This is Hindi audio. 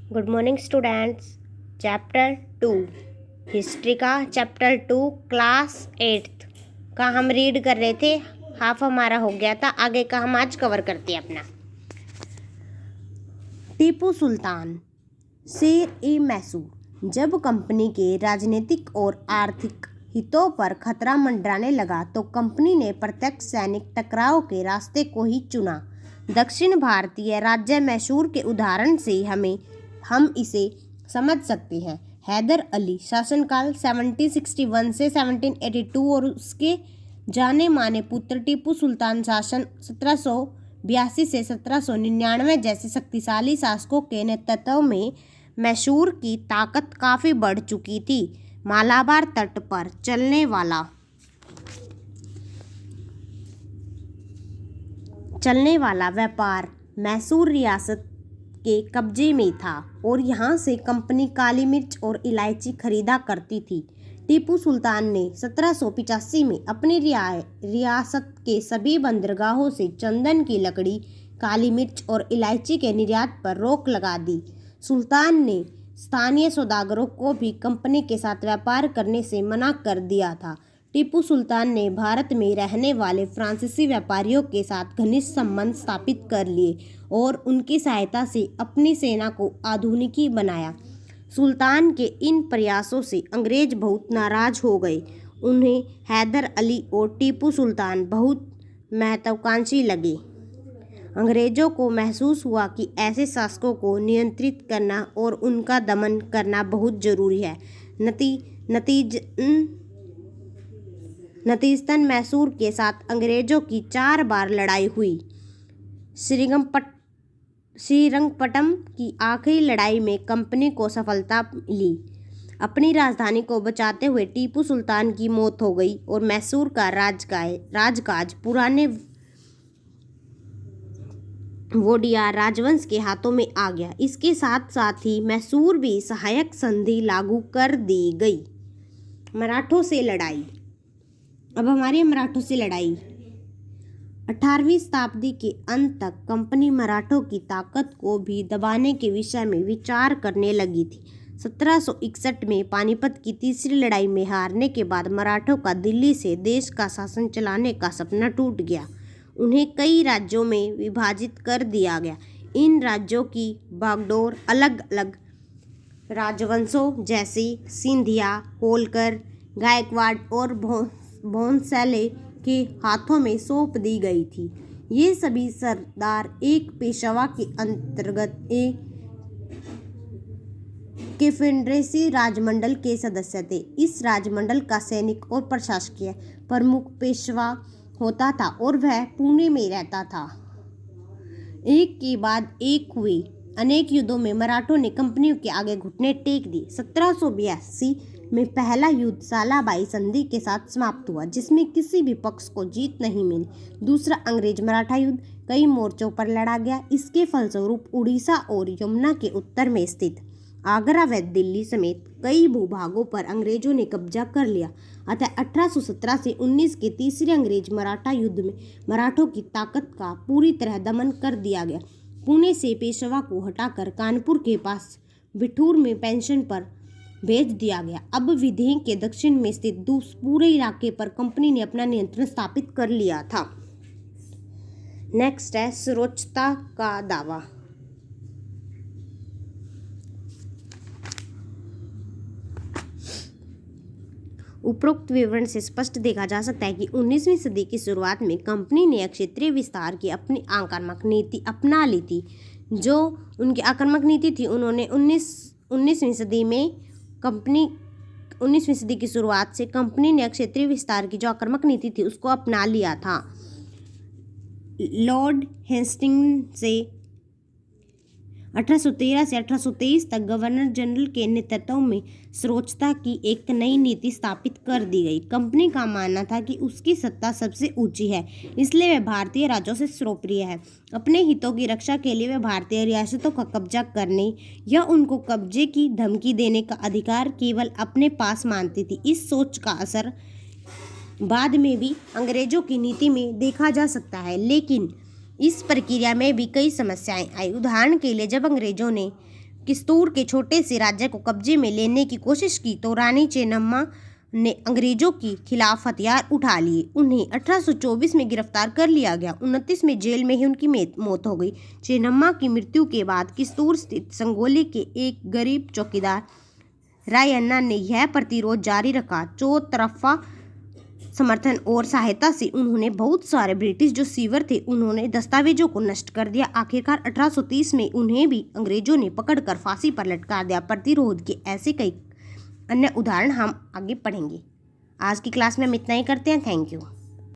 Good morning students. Chapter 2 history का चैप्टर 2 क्लास 8th का हम रीड कर रहे थे। हाफ हमारा हो गया था, आगे का हम आज कवर करते हैं अपना। टीपू सुल्तान शेर ए मैसूर। जब कंपनी के राजनीतिक और आर्थिक हितों पर खतरा मंडराने लगा तो कंपनी ने प्रत्यक्ष सैनिक टकराव के रास्ते को ही चुना। दक्षिण भारतीय राज्य मैसूर के उदाहरण से हम इसे समझ सकते हैं। हैदर अली शासनकाल 1761 से 1782 और उसके जाने माने पुत्र टीपू सुल्तान शासन 1782 से 1799 जैसे शक्तिशाली शासकों के नेतृत्व में मैसूर की ताकत काफ़ी बढ़ चुकी थी। मालाबार तट पर चलने वाला व्यापार मैसूर रियासत के कब्जे में था और यहाँ से कंपनी काली मिर्च और इलायची खरीदा करती थी। टीपू सुल्तान ने 1785 में अपनी रियासत के सभी बंदरगाहों से चंदन की लकड़ी, काली मिर्च और इलायची के निर्यात पर रोक लगा दी। सुल्तान ने स्थानीय सौदागरों को भी कंपनी के साथ व्यापार करने से मना कर दिया था। टीपू सुल्तान ने भारत में रहने वाले फ्रांसीसी व्यापारियों के साथ घनिष्ठ संबंध स्थापित कर लिए और उनकी सहायता से अपनी सेना को आधुनिकी बनाया। सुल्तान के इन प्रयासों से अंग्रेज बहुत नाराज हो गए। उन्हें हैदर अली और टीपू सुल्तान बहुत महत्वाकांक्षी लगे। अंग्रेजों को महसूस हुआ कि ऐसे शासकों को नियंत्रित करना और उनका दमन करना बहुत जरूरी है। नतीजतन मैसूर के साथ अंग्रेजों की 4 बार लड़ाई हुई। श्रीरंगपट्टम की आखिरी लड़ाई में कंपनी को सफलता मिली। अपनी राजधानी को बचाते हुए टीपू सुल्तान की मौत हो गई और मैसूर का राजकाज पुराने वोडियार राजवंश के हाथों में आ गया। इसके साथ साथ ही मैसूर भी सहायक संधि लागू कर दी गई। मराठों से लड़ाई। अब हमारी मराठों से लड़ाई 18वीं शताब्दी के अंत तक कंपनी मराठों की ताकत को भी दबाने के विषय में विचार करने लगी थी। 1761 में पानीपत की तीसरी लड़ाई में हारने के बाद मराठों का दिल्ली से देश का शासन चलाने का सपना टूट गया। उन्हें कई राज्यों में विभाजित कर दिया गया। इन राज्यों की बागडोर अलग अलग राजवंशों जैसे सिंधिया, होलकर, गायकवाड़ और भोंसले के हाथों में सौंप दी गई थी। ये सभी सरदार एक पेशवा के अंतर्गत कन्फेडरेसी राजमंडल के सदस्य थे। इस राजमंडल का सैनिक और प्रशासकीय प्रमुख पेशवा होता था और वह पुणे में रहता था। एक के बाद एक हुए अनेक युद्धों में मराठों ने कंपनियों के आगे घुटने टेक दिए। 1782 में पहला युद्ध सालाबाई संधि के साथ समाप्त हुआ, जिसमें किसी भी पक्ष को जीत नहीं मिली। दूसरा अंग्रेज मराठा युद्ध कई मोर्चों पर लड़ा गया। इसके फलस्वरूप उड़ीसा और यमुना के उत्तर में स्थित आगरा व दिल्ली समेत कई भूभागों पर अंग्रेजों ने कब्जा कर लिया। अतः 1817 से 19 के तीसरे अंग्रेज मराठा युद्ध में मराठों की ताकत का पूरी तरह दमन कर दिया गया। पुणे से पेशवा को हटाकर कानपुर के पास बिठूर में पेंशन पर भेज दिया गया। अब विदर्भ के दक्षिण में स्थित पूरे इलाके पर कंपनी ने अपना नियंत्रण स्थापित कर लिया था। नेक्स्ट है सर्वोच्चता का दावा। उपरोक्त विवरण से स्पष्ट देखा जा सकता है कि 19वीं सदी की शुरुआत में कंपनी ने क्षेत्रीय विस्तार की अपनी आक्रामक नीति अपना ली थी। जो उनकी आक्रामक नीति थी, उन्होंने 19वीं सदी की शुरुआत से कंपनी ने क्षेत्रीय विस्तार की जो आक्रामक नीति थी उसको अपना लिया था। लॉर्ड हेस्टिंग्स से 1813 से 1823 तक गवर्नर जनरल के नेतृत्व में सर्वोच्चता की एक नई नीति स्थापित कर दी गई। कंपनी का मानना था कि उसकी सत्ता सबसे ऊंची है, इसलिए वह भारतीय राज्यों से सर्वप्रिय है। अपने हितों की रक्षा के लिए वह भारतीय रियासतों का कब्जा करने या उनको कब्जे की धमकी देने का अधिकार केवल अपने पास मानती थी। इस सोच का असर बाद में भी अंग्रेजों की नीति में देखा जा सकता है, लेकिन इस प्रक्रिया में भी कई समस्याएं आई। उदाहरण के लिए, जब अंग्रेजों ने किस्तूर के छोटे से राज्य को कब्जे में लेने की कोशिश की तो रानी चेन्नम्मा ने अंग्रेजों के खिलाफ हथियार उठा लिए। उन्हें 1824 में गिरफ्तार कर लिया गया। 29 में जेल में ही उनकी मौत हो गई। चेन्नम्मा की मृत्यु के बाद किस्तूर स्थित संगोली के एक गरीब चौकीदार रायन्ना ने यह प्रतिरोध जारी रखा। चौतरफा समर्थन और सहायता से उन्होंने बहुत सारे ब्रिटिश जो सीवर थे उन्होंने दस्तावेजों को नष्ट कर दिया। आखिरकार 1830 में उन्हें भी अंग्रेजों ने पकड़कर फांसी पर लटका दिया। प्रतिरोध के ऐसे कई अन्य उदाहरण हम आगे पढ़ेंगे। आज की क्लास में हम इतना ही करते हैं। Thank you.